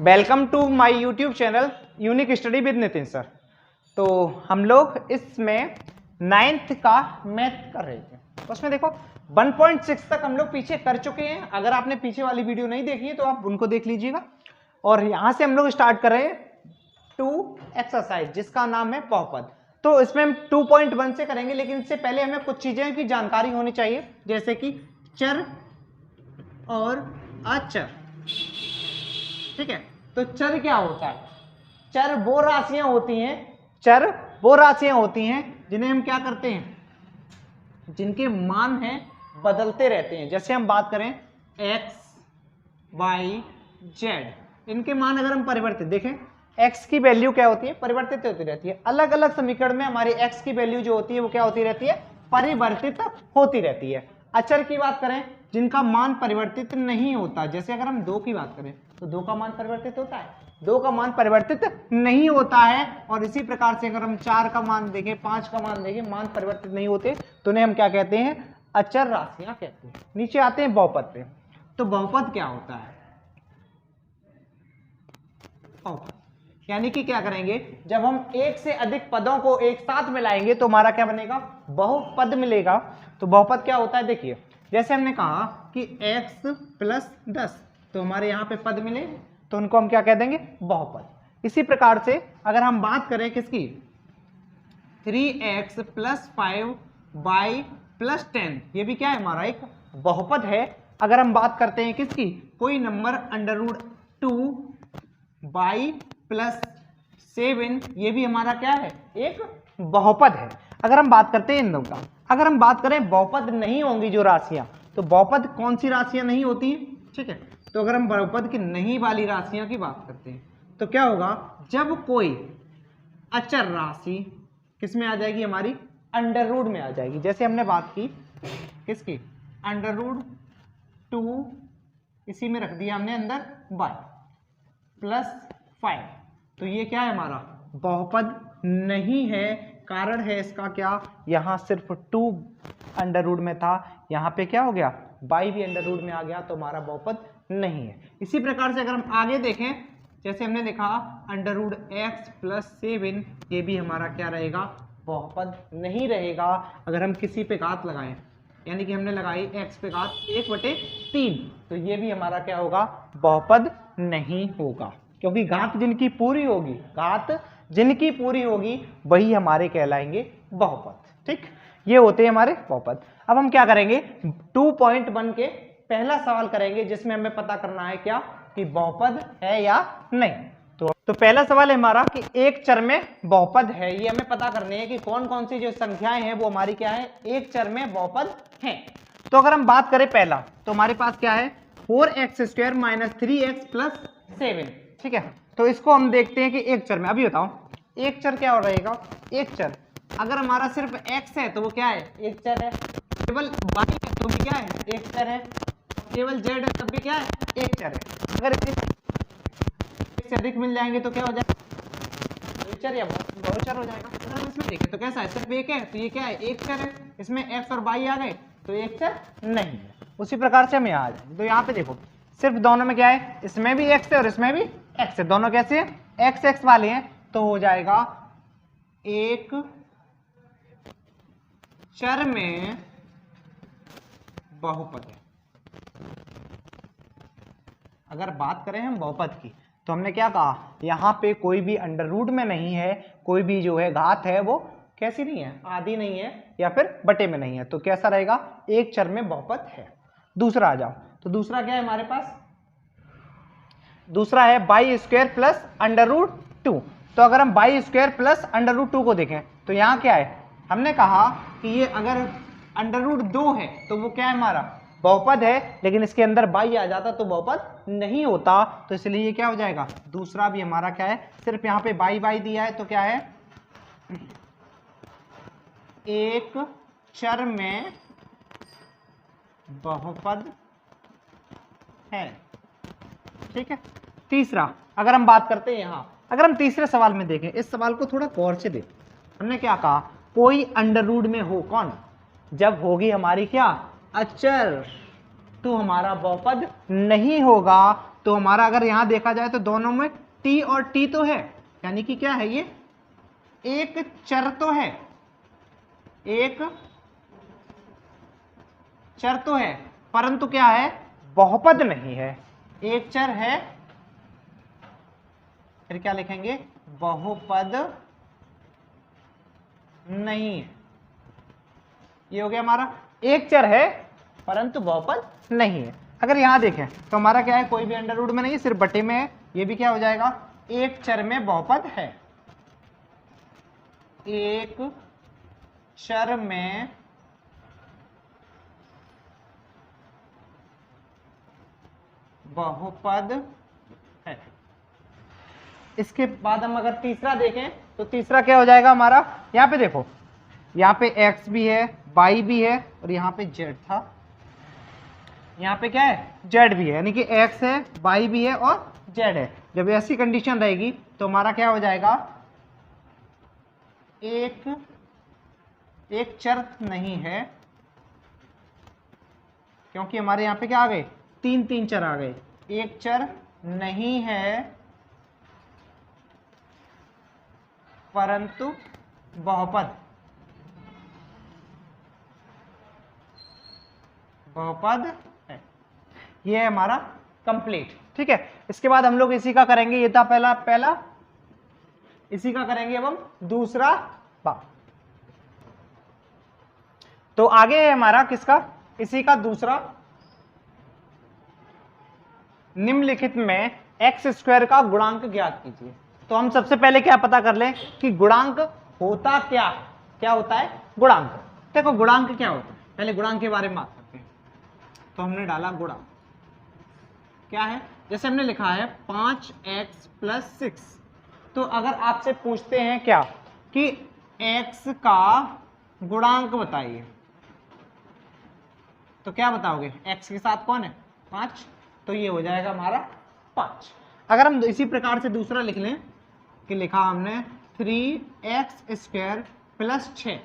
Welcome to my YouTube channel unique study with Nitin sir. तो हम लोग इसमें 9th का मैथ कर रहे थे। उसमें देखो 1.6 तक हम लोग पीछे कर चुके हैं। अगर आपने पीछे वाली वीडियो नहीं देखी है तो आप उनको देख लीजिएगा। और यहाँ से हम लोग स्टार्ट कर रहे हैं 2 एक्सरसाइज जिसका नाम है बहुपद। तो इसमें हम 2.1 से करेंगे, लेकिन इससे पहले हमें कुछ चीजें की जानकारी होनी चाहिए, जैसे कि चर और अचर। ठीक है, तो चर क्या होता है? चर वो राशियां होती हैं जिन्हें हम क्या करते हैं, जिनके मान हैं बदलते रहते हैं। जैसे हम बात करें x, y, z, इनके मान अगर हम परिवर्तित देखें, x की वैल्यू क्या होती है? परिवर्तित होती रहती है। अलग अलग समीकरण में हमारी x की वैल्यू जो होती है वो क्या होती रहती है? परिवर्तित होती रहती है। अचर की बात करें जिनका मान परिवर्तित नहीं होता, जैसे अगर हम 2 की बात करें तो 2 का मान परिवर्तित होता है, 2 का मान परिवर्तित नहीं होता है। और इसी प्रकार से अगर हम 4 का मान देखें, 5 का मान देखें, मान परिवर्तित नहीं होते तो उन्हें हम क्या कहते हैं? अचर राशियां कहते हैं। नीचे आते हैं बहुपद पे। तो बहुपद क्या होता है? बहुपद यानी कि क्या करेंगे, जब हम एक से अधिक पदों को एक साथ मिलाएंगे तो हमारा क्या बनेगा? बहुपद मिलेगा। तो बहुपद क्या होता है? देखिए, जैसे हमने कहा कि x + 10, तो हमारे यहाँ पे पद मिले तो उनको हम क्या कह देंगे? बहुपद। इसी प्रकार से अगर हम बात करें किसकी, 3x + 5y + 10, ये भी क्या है? हमारा एक बहुपद है। अगर हम बात करते हैं किसकी, कोई नंबर √2y + 7, ये भी हमारा क्या है? एक बहुपद है। अगर हम बात करते हैं इन दोनों का, अगर हम बात करें बहुपद नहीं होंगी जो राशियां, तो बहुपद कौन सी राशियां नहीं होती? ठीक है, तो अगर हम बहुपद की नहीं वाली राशियां की बात करते हैं तो क्या होगा? जब कोई अचर राशि किसमें आ जाएगी? हमारी अंडर रूट में आ जाएगी। जैसे हमने बात की किसकी, √2, इसी में रख दिया हमने अंदर y + 5, तो ये क्या है? हमारा बहुपद नहीं है। कारण है इसका क्या, यहां सिर्फ 2 अंडर रूट में था, यहां पे क्या हो गया? y भी अंडर रूट में आ गया, तो हमारा बहुपद नहीं है। इसी प्रकार से अगर हम आगे देखें, जैसे हमने देखा √x + 7, ये भी हमारा क्या रहेगा? बहुपद नहीं रहेगा। अगर हम किसी पे घात लगाएं, यानी कि हमने लगाई x पे घात 1/3, तो ये भी हमारा क्या होगा? बहुपद नहीं होगा, क्योंकि घात जिनकी पूरी होगी वही हमारे कहलाएंगे बहुपद। ठीक, ये होते हैं हमारे बहुपद। अब हम क्या करेंगे, 2.1 के पहला सवाल करेंगे, जिसमें हमें पता करना है क्या, कि बहुपद है या नहीं। तो पहला सवाल है हमारा कि एक चर में बहुपद है। ये हमें पता करनी है कि कौन कौन सी जो संख्याएं हैं वो हमारी क्या है? एक चर में बहुपद हैं। तो अगर हम बात करें पहला, तो हमारे पास क्या है? 4x² - 3x + 7। ठीक है, तो इसको हम देखते हैं कि एक चर में। अभी बताओ एक चर क्या हो रहेगा? एक चर अगर हमारा सिर्फ x है तो वो क्या है? एक चर है। केवल y है तो भी क्या है? एक चर है। केवल z है तब भी क्या है? एक चर है। अगर से अधिक मिल जाएंगे तो क्या हो जाएगा? चर या बहुचर हो जाएगा। अगर हम इसमें देखें तो कैसा है? सिर्फ एक है तो ये क्या है? एक चर है। इसमें x और y आ गए तो एक चर नहीं है। उसी प्रकार से हम यहाँ आ जाएंगे, तो यहाँ पे देखो सिर्फ दोनों में क्या है? इसमें भी x है और इसमें भी x है। दोनों कैसे है? x वाले हैं, तो हो जाएगा एक चर में बहुपद है। अगर बात करें हम बहुपद की, तो हमने क्या कहा? यहाँ पे कोई भी अंडर रूट में नहीं है, कोई भी जो है घात है वो कैसी नहीं है? आधी नहीं है या फिर बटे में नहीं है, तो कैसा रहेगा? एक चर में बहुपद है। दूसरा आ जाओ, तो दूसरा क्या है हमारे पास? दूसरा है y² + √2। तो अगर हम y² + √2 को देखें तो यहाँ क्या है? हमने कहा कि ये अगर √2 है तो वो क्या है? हमारा बहुपद है, लेकिन इसके अंदर y आ जाता तो बहुपद नहीं होता, तो इसलिए ये क्या हो जाएगा? दूसरा भी हमारा क्या है? सिर्फ यहाँ पे y दिया है तो क्या है? एक चर में बहुपद है। ठीक है, तीसरा अगर हम बात करते हैं यहाँ, अगर हम तीसरे सवाल में देखें, इस सवाल को थोड़ा गौर से देखें। हमने क्या कहा? कोई अंडर रूट में हो, कौन? जब होगी हमारी क्या? अचर, तो हमारा बहुपद नहीं होगा। तो हमारा अगर यहां देखा जाए तो दोनों में t और t तो है, यानी कि क्या है, ये एक चर तो है, एक चर तो है, परंतु क्या है, बहुपद नहीं है। एक चर है, फिर क्या लिखेंगे, बहुपद नहीं है। ये हो गया हमारा, एक चर है परंतु बहुपद नहीं है। अगर यहां देखें तो हमारा क्या है, कोई भी अंडर रूट में नहीं है, सिर्फ बटे में है। ये भी क्या हो जाएगा, एक चर में बहुपद है, एक चर में बहुपद है। इसके बाद हम अगर तीसरा देखें तो तीसरा क्या हो जाएगा हमारा, यहां पे देखो, यहाँ पे x भी है, y भी है, और यहाँ पे z था, यहाँ पे क्या है, z भी है, यानी कि x है, y भी है और z है। जब ऐसी कंडीशन रहेगी तो हमारा क्या हो जाएगा, एक चर नहीं है, क्योंकि हमारे यहाँ पे क्या आ गए, तीन तीन चर आ गए। एक चर नहीं है परंतु बहुपद, बहुपद है। ये है हमारा कंप्लीट, ठीक है। इसके बाद हम लोग इसी का करेंगे, ये था पहला, इसी का करेंगे अब हम दूसरा भाग। तो आगे है हमारा किसका, इसी का दूसरा, निम्नलिखित में एक्स स्क्वायर का गुणांक ज्ञात कीजिए। तो हम सबसे पहले क्या पता कर लें कि गुणांक होता क्या होता है, गुणांक। देखो गुणांक क्या होता है, पहले गुणांक के बारे में बात करते हैं। तो हमने डाला गुणांक क्या है, जैसे हमने लिखा है 5x + 6। तो अगर आपसे पूछते हैं क्या कि x का गुणांक बताइए, तो क्या बताओगे, x के साथ कौन है, 5, तो ये हो जाएगा हमारा 5। अगर हम इसी प्रकार से दूसरा लिख लें कि लिखा हमने 3x² + 6,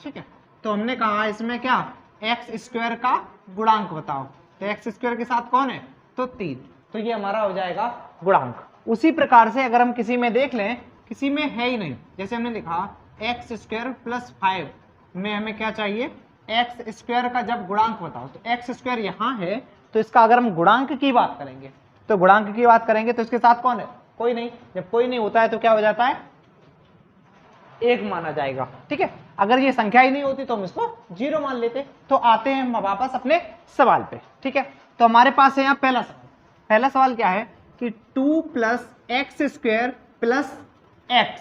ठीक है। तो हमने कहा इसमें क्या, x² का गुणांक बताओ, तो x² के साथ कौन है, तो 3, तो ये हमारा हो जाएगा गुणांक। उसी प्रकार से अगर हम किसी में देख लें, किसी में है ही नहीं, जैसे हमने लिखा x² + 5 में हमें क्या चाहिए, x² का जब गुणांक बताओ, तो x² यहाँ है, तो इसका अगर हम गुणांक की बात करेंगे, तो गुणांक की बात करेंगे तो इसके साथ कौन है, कोई नहीं। जब कोई नहीं होता है तो क्या हो जाता है, 1 माना जाएगा, ठीक है। अगर ये संख्या ही नहीं होती तो हम इसको 0 मान लेते। तो आते हैं हम वापस अपने सवाल पे, ठीक है। तो हमारे पास है यहाँ पहला सवाल क्या है कि 2 + x² + x,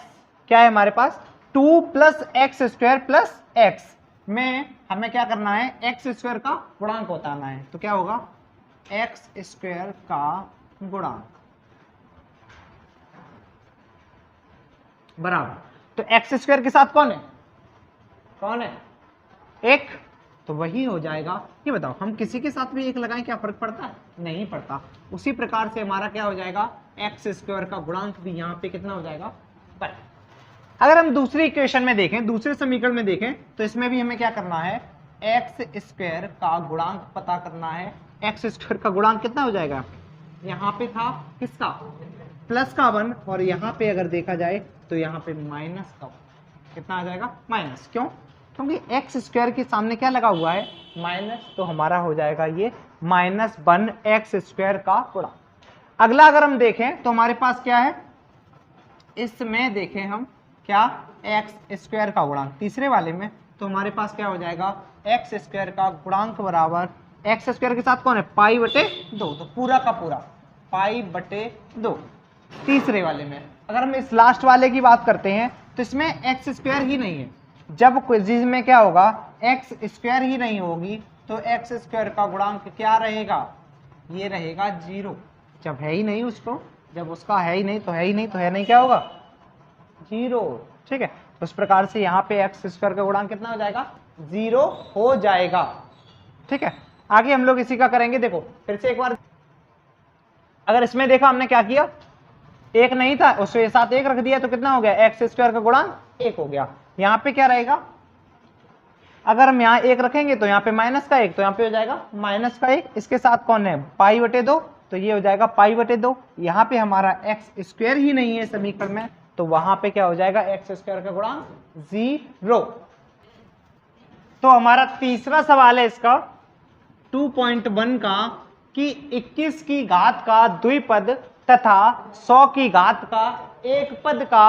क्या है हमारे पास, 2 + x² + x में हमें क्या करना है, x² का गुणांक बताना है। तो क्या होगा, x² का गुणांक बराबर, तो x² के साथ कौन है, 1, तो वही हो जाएगा। ये बताओ हम किसी के साथ भी 1 लगाएं, क्या फर्क पड़ता है, नहीं पड़ता। उसी प्रकार से हमारा क्या हो जाएगा, x² का गुणांक भी यहाँ पे कितना हो जाएगा, 5। अगर हम दूसरी इक्वेशन में देखें, दूसरे समीकरण में देखें, तो इसमें भी हमें क्या करना है, x² का गुणांक पता करना है। x² का गुणांक कितना हो जाएगा, यहाँ पे था किसका, प्लस का 1, और यहाँ पे अगर देखा जाए तो यहाँ पे माइनस का 1, कितना आ जाएगा, माइनस। क्यों, क्योंकि x² के सामने क्या लगा हुआ है, माइनस, तो हमारा हो जाएगा ये -1 x² का गुणांक। अगला अगर हम देखें तो हमारे पास क्या है, इसमें देखें हम क्या, x² का गुणांक तीसरे वाले में, तो हमारे पास क्या हो जाएगा, x² का गुणांक बराबर x² के साथ कौन है, π/2, तो पूरा का पूरा π/2 तीसरे वाले में। अगर हम इस लास्ट वाले की बात करते हैं तो इसमें x² ही नहीं है। जब क्विज़ में क्या होगा, x² ही नहीं होगी तो x² का गुणांक क्या रहेगा, ये रहेगा 0। जब है ही नहीं उसको, जब उसका है ही नहीं तो है ही नहीं, तो है नहीं क्या होगा, 0, ठीक है। उस प्रकार से यहाँ पे x² का गुणांक कितना हो जाएगा, 0 हो जाएगा, ठीक है। आगे हम लोग इसी का करेंगे। देखो फिर से एक बार, अगर इसमें देखा हमने क्या किया, 1 नहीं था, उसके साथ 1 रख दिया, तो कितना हो गया, x² का गुणांक 1 हो गया। यहाँ पे क्या रहेगा, अगर हम यहाँ 1 रखेंगे तो यहाँ पे -1, तो यहाँ पे हो जाएगा -1, इसके साथ कौन है, π/2, तो तो ये हो जाएगा पाई बटे 2। यहाँ पे हमारा एक्स स्क्वायर ही नहीं है समीकरण में, तो वहां पे क्या हो जाएगा, एक्स स्क्वायर का गुणांक 0। तो हमारा तीसरा सवाल है इसका 2.1 का कि 21 की घात का द्विपद तथा 100 की घात का एक पद का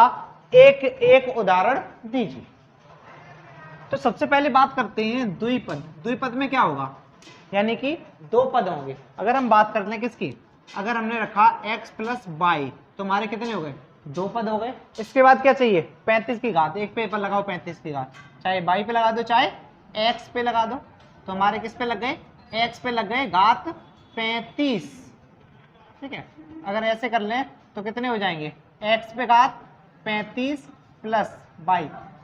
एक उदाहरण दीजिए। तो सबसे पहले बात करते हैं द्विपद। द्विपद में क्या होगा, यानी कि दो पद होंगे। अगर हम बात कर लें किसकी, अगर हमने रखा x प्लस वाई तो हमारे कितने हो गए, दो पद हो गए। इसके बाद क्या चाहिए, 35 की घात। एक पेपर लगाओ 35 की घात, चाहे वाई पे लगा दो चाहे x पे लगा दो। तो हमारे किस पे लग गए, x पे लग गए घात 35। ठीक है, अगर ऐसे कर लें तो कितने हो जाएंगे, x पे घात 35 प्लस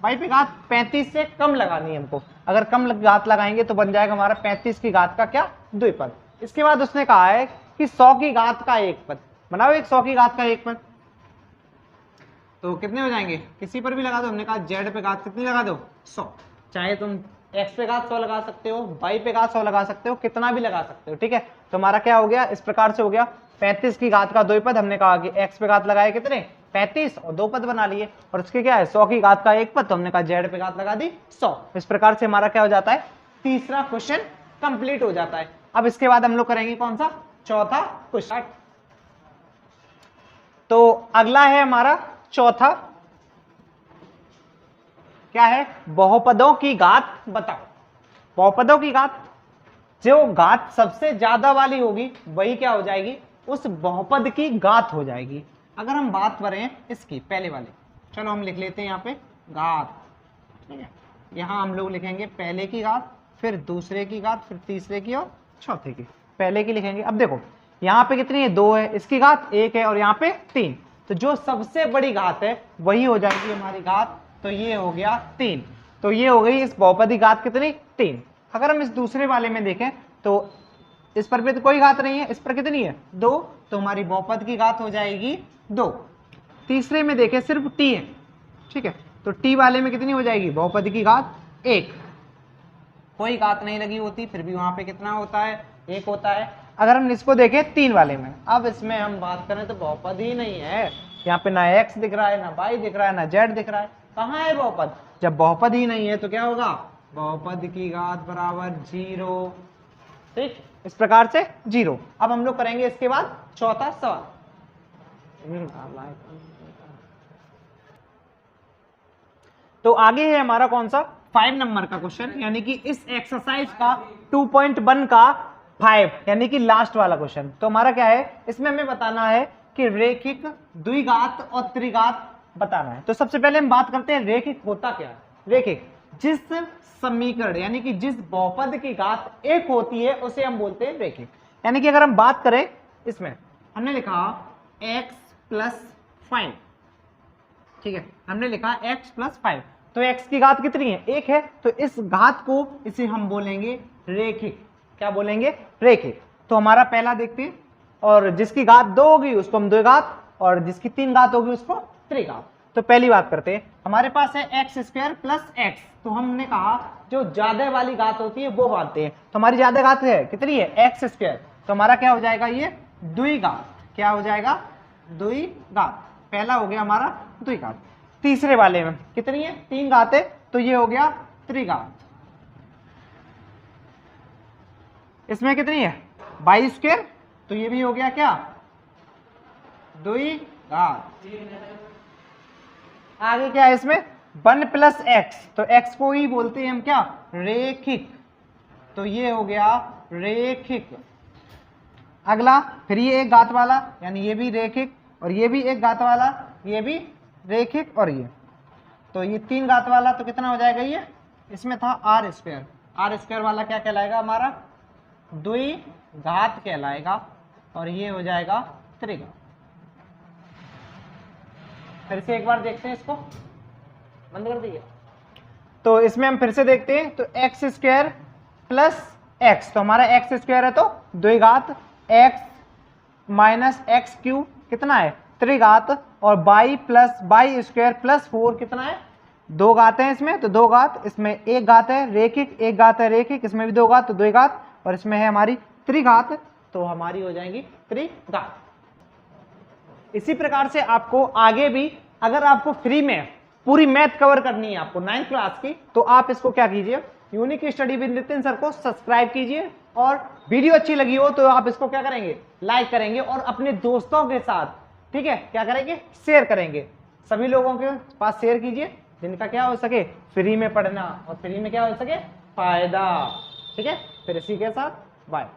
वाई पे घात 35 से कम लगानी है हमको। अगर कम घात लगाएंगे तो बन जाएगा हमारा 35 की घात का क्या, द्विपद। इसके बाद उसने कहा है कि 100 की घात का एक पद बनाओ। एक 100 की घात का एक पद तो कितने हो जाएंगे, किसी पर भी लगा दो। हमने कहा z पे घात कितनी लगा दो, 100। चाहे तुम x पे घात 100 लगा सकते हो, y पे घात 100 लगा सकते हो, कितना भी लगा सकते हो। ठीक है, तो हमारा क्या हो गया, इस प्रकार से हो गया 35 की घात का द्विपद। हमने कहा कि x पे घात लगाए कितने, 35 और दो पद बना लिए। और उसके क्या है, 100 की घात का एक पद, तो हमने कहा z पे घात लगा दी 100। इस प्रकार से हमारा क्या हो जाता है, तीसरा क्वेश्चन कंप्लीट हो जाता है। अब इसके बाद हम लोग करेंगे कौन सा, चौथा क्वेश्चन। तो अगला है हमारा चौथा, क्या है, बहुपदों की घात बताओ। बहुपदों की घात, जो घात सबसे ज्यादा वाली होगी वही क्या हो जाएगी, उस बहुपद की घात हो जाएगी। अगर हम बात करें इसकी पहले वाले, चलो हम लिख लेते हैं यहाँ पे घात। ठीक है, यहाँ हम लोग लिखेंगे पहले की घात, फिर दूसरे की घात, फिर तीसरे की और चौथे की। पहले की लिखेंगे। अब देखो यहाँ पे कितनी है, 2 है, इसकी घात 1 है और यहाँ पे 3। तो जो सबसे बड़ी घात है वही हो जाएगी हमारी घात। तो ये हो गया 3। तो ये हो गई इस बहुपद की घात कितनी, 3। अगर हम इस दूसरे वाले में देखें तो इस पर भी तो कोई घात नहीं है, इस पर कितनी है, 2। तो हमारी बहुपद की घात हो जाएगी 2। तीसरे में देखें सिर्फ t है। ठीक है, तो t वाले में कितनी हो जाएगी, बहुपद की घात 1। कोई घात नहीं लगी होती, फिर भी वहां पे कितना होता है, 1 होता है। अगर हम इसको देखें 3 वाले में, अब इसमें हम बात करें तो बहुपद ही नहीं है। यहाँ पे ना x दिख रहा है, ना y दिख रहा है, ना z दिख रहा है। कहाँ है बहुपद, जब बहुपद ही नहीं है तो क्या होगा, बहुपद की घात बराबर 0। ठीक, इस प्रकार से 0। अब हम लोग करेंगे इसके बाद चौथा सवाल। तो आगे है हमारा कौन सा, 5 नंबर का क्वेश्चन, यानी कि इस एक्सरसाइज का 2.1 का 5, यानी कि लास्ट वाला क्वेश्चन। तो हमारा क्या है, इसमें हमें बताना है कि रेखिक द्विघात और त्रिघात बताना है। तो सबसे पहले हम बात करते हैं रेखिक होता क्या है। रेखिक जिस समीकरण यानी कि जिस बहुपद की घात 1 होती है उसे हम बोलते हैं रेखिक। यानी कि अगर हम बात करें, इसमें हमने लिखा x प्लस 5। ठीक है, हमने लिखा x प्लस 5, तो x की घात कितनी है, 1 है। तो इस घात को इसे हम बोलेंगे रेखिक। क्या बोलेंगे, रेखिक। तो हमारा पहला देखते हैं, और जिसकी घात 2 होगी उसको हम द्विघात, और जिसकी 3 घात होगी उसको त्रिघात। तो पहली बात करते हैं, हमारे पास है एक्स स्क्वायर प्लस एक्स। तो हमने कहा जो ज्यादा वाली घात होती है वो बांटते हैं। तो हमारी ज्यादा घात है कितनी है, एक्स स्क्वायर। तो हमारा क्या हो जाएगा, ये द्विघात। क्या हो जाएगा, द्विघात। पहला हो गया हमारा द्विघात। तीसरे वाले में कितनी है, 3 घात है, तो ये हो गया त्रिघात। इसमें कितनी है, वाई स्क्वायर, तो ये भी हो गया क्या, द्विघात। आगे क्या है इसमें, 1 प्लस एक्स, तो एक्स को ही बोलते हैं हम क्या, रेखिक। तो ये हो गया रेखिक। अगला फिर ये एक घात वाला, यानी ये भी रेखिक, और ये भी एक घात वाला, ये भी रेखिक, और ये तो ये 3 घात वाला। तो कितना हो जाएगा, ये इसमें था आर स्क्वायर। आर स्क्वायर वाला क्या कहलाएगा, हमारा द्विघात कहलाएगा, और ये हो जाएगा त्रिघात। फिर से एक बार देखते हैं इसको, बंद कर दीजिए। तो इसमें हम फिर से देखते हैं, तो एक्स स्क्वायर प्लस एक्स, तो हमारा एक्स स्क्वायर है तो द्विघात, एक्स माइनस एक्स क्यूब कितना है, त्रिघात, और by plus by square plus 4 कितना है, 2 घात है इसमें, तो 2 घात। इसमें 1 घात है रेखिक, 1 घात है रेखिक, इसमें भी 2 घात, तो द्विघात, और इसमें है हमारी त्रिघात। तो हमारी हो जाएंगी त्रिघात। इसी प्रकार से आपको आगे भी अगर आपको फ्री में पूरी मैथ कवर करनी है आपको 9th क्लास की, तो आप इसको क्या कीजिए, unique study with Nitin sir को सब्सक्राइब कीजिए, और वीडियो अच्छी लगी हो तो आप इसको क्या करेंगे, लाइक करेंगे, और अपने दोस्तों के साथ, ठीक है, क्या करेंगे, शेयर करेंगे। सभी लोगों के पास शेयर कीजिए जिनका क्या हो सके फ्री में पढ़ना और फ्री में क्या हो सके फायदा। ठीक है, फिर इसी के साथ बाय।